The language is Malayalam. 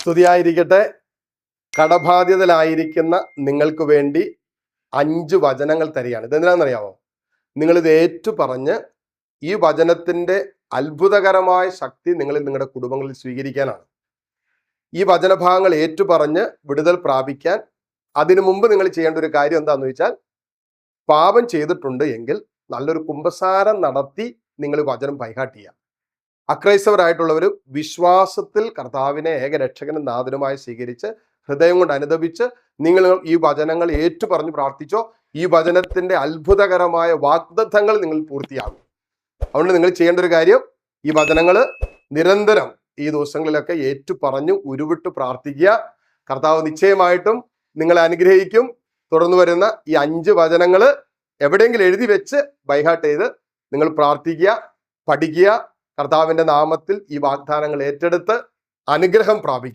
സ്തുതിയായിരിക്കട്ടെ. കടബാധ്യതയിലായിരിക്കുന്ന നിങ്ങൾക്ക് വേണ്ടി 5 വചനങ്ങൾ തരികയാണ്. ഇതെന്തിനാണെന്നറിയാമോ? നിങ്ങളിത് ഏറ്റു പറഞ്ഞ് ഈ വചനത്തിൻ്റെ അത്ഭുതകരമായ ശക്തി നിങ്ങളുടെ കുടുംബങ്ങളിൽ സ്വീകരിക്കാനാണ്. ഈ വചനഭാഗങ്ങൾ ഏറ്റുപറഞ്ഞ് വിടുതൽ പ്രാപിക്കാൻ അതിനു മുമ്പ് നിങ്ങൾ ചെയ്യേണ്ട ഒരു കാര്യം എന്താണെന്ന് വെച്ചാൽ, പാപം ചെയ്തിട്ടുണ്ട് എങ്കിൽ നല്ലൊരു കുമ്പസാരം നടത്തി നിങ്ങൾ വചനം ബൈഹാർട്ട് ചെയ്യുക. അക്രൈസ്തവരായിട്ടുള്ളവർ വിശ്വാസത്തിൽ കർത്താവിനെ ഏകരക്ഷകനും നാഥനുമായി സ്വീകരിച്ച് ഹൃദയം കൊണ്ട് അനുദപിച്ച് നിങ്ങൾ ഈ വചനങ്ങൾ ഏറ്റുപറഞ്ഞ് പ്രാർത്ഥിച്ചോ, ഈ വചനത്തിന്റെ അത്ഭുതകരമായ വാഗ്ദത്തങ്ങൾ നിങ്ങൾ പൂർത്തിയാകും. അതുകൊണ്ട് നിങ്ങൾ ചെയ്യേണ്ട ഒരു കാര്യം, ഈ വചനങ്ങൾ നിരന്തരം ഈ ദിവസങ്ങളിലൊക്കെ ഏറ്റുപറഞ്ഞു ഉരുവിട്ട് പ്രാർത്ഥിക്കുക. കർത്താവ് നിശ്ചയമായിട്ടും നിങ്ങളെ അനുഗ്രഹിക്കും. തുടർന്ന് വരുന്ന ഈ 5 വചനങ്ങൾ എവിടെയെങ്കിലും എഴുതി വെച്ച് ബൈഹാർട്ട് ചെയ്ത് നിങ്ങൾ പ്രാർത്ഥിക്കുക, പഠിക്കുക. കർത്താവിന്റെ നാമത്തിൽ ഈ വാഗ്ദാനങ്ങൾ ഏറ്റെടുത്ത് അനുഗ്രഹം പ്രാപിക്കുക.